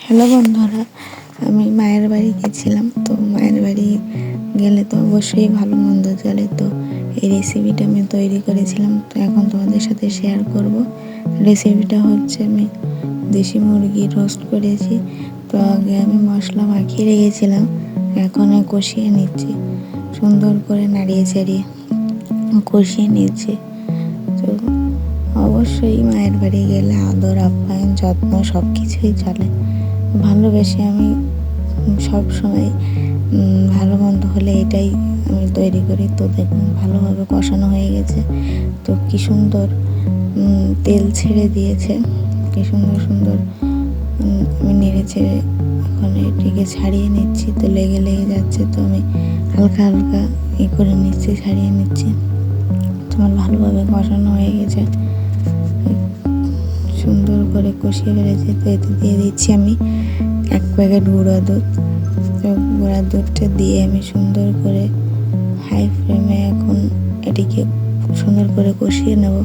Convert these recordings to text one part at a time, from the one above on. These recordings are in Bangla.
হ্যালো বন্ধুরা, আমি মায়ের বাড়ি গেছিলাম। তো মায়ের বাড়ি গেলে তো অবশ্যই ভালো মন্দ চলে। তো এই রেসিপিটা আমি তৈরি করেছিলাম, তো এখন তোমাদের সাথে শেয়ার করব। রেসিপিটা হচ্ছে আমি দেশি মুরগি রোস্ট করেছি। তো আগে আমি মশলা মাখিয়ে রেখেছিলাম, এখন কষিয়ে নিচ্ছি, সুন্দর করে নাড়িয়ে চাড়িয়ে কষিয়ে নিচ্ছি। তো অবশ্যই মায়ের বাড়ি গেলে আদর আপ্যায়ন যত্ন সব কিছুই চলে। ভালোবেসে আমি সব সময় ভালো মন্দ হলে এটাই আমি তৈরি করি। তো দেখুন ভালোভাবে কষানো হয়ে গেছে। তো কি সুন্দর তেল ছেড়ে দিয়েছে, কি সুন্দর সুন্দর আমি নেড়ে ছেড়ে এখন এটিকে ছাড়িয়ে নিচ্ছি। তো লেগে যাচ্ছে, তো আমি হালকা হালকা করে নিচ্ছি, ছাড়িয়ে নিচ্ছি। তোমার ভালোভাবে কষানো হয়ে গেছে, সুন্দর করে কষিয়ে ফেলেছি। তো এতে দিয়ে দিচ্ছি আমি 1 প্যাকেট গুঁড়া দুধ। তো গুঁড়া দুধটা দিয়ে আমি সুন্দর করে হাই ফ্লেমে এখন এটিকে সুন্দর করে কষিয়ে নেব,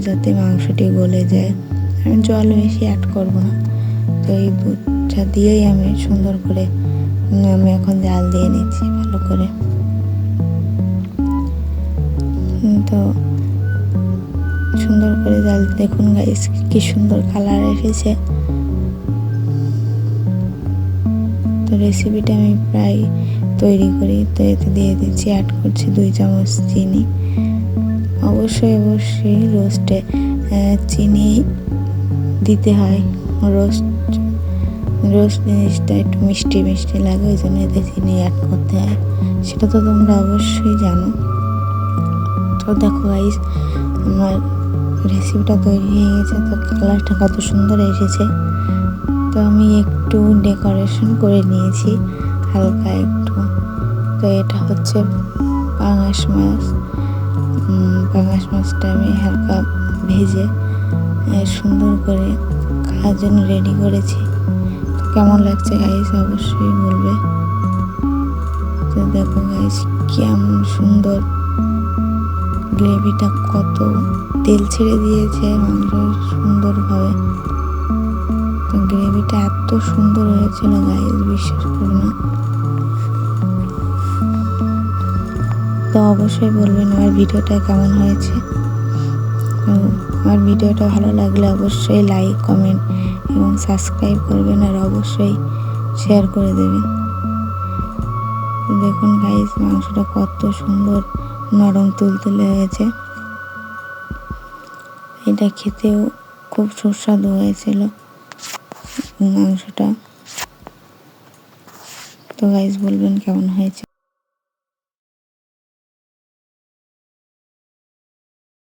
যাতে মাংসটি গলে যায়। আমি জল বেশি অ্যাড করব না। তো এই দুধটা দিয়েই আমি সুন্দর করে আমি এখন জাল দিয়ে নিচ্ছি ভালো করে। তো সুন্দর করে জাল, দেখুন গাইস কি সুন্দর কালার এসেছে। তো রেসিপিটা আমি প্রায় তৈরি করি। তো এতে দিয়ে দিচ্ছি, অ্যাড করছি 2 চামচ চিনি। অবশ্যই রোস্টে চিনি দিতে হয়। রোস্ট জিনিসটা একটু মিষ্টি মিষ্টি লাগে, ওই জন্য এতে চিনি অ্যাড করতে হয়। সেটা তো তোমরা অবশ্যই জানো। তো দেখো গাইস, আমার রেসিপিটা তৈরি হয়ে গেছে। তো কালারটা কত সুন্দর এসেছে। তো আমি একটু ডেকোরেশন করে নিয়েছি হালকা একটু। তো এটা হচ্ছে পাঙাশ মাছ। পাঙাশ মাছটা আমি হালকা ভেজে সুন্দর করে খাওয়ার জন্য রেডি করেছি। তো কেমন লাগছে গাইস অবশ্যই বলবে। তো দেখো গাইস কেমন সুন্দর গ্রেভিটা, কত তেল ছেড়ে দিয়েছে মাংস সুন্দরভাবে। তো গ্রেভিটা এত সুন্দর হয়েছিল গাইস, বিশ্বাস করো না। তো অবশ্যই বলবেন আমার ভিডিওটা কেমন হয়েছে। তো আমার ভিডিওটা ভালো লাগলে অবশ্যই লাইক কমেন্ট এবং সাবস্ক্রাইব করবেন, আর অবশ্যই শেয়ার করে দেবেন। দেখুন গাইস মাংসটা কত সুন্দর নরম তুলতুলে হয়েছে। এটা খেতেও খুব সুস্বাদু হয়েছিল মাংসটা। তো গাইস বলবেন কেমন হয়েছে।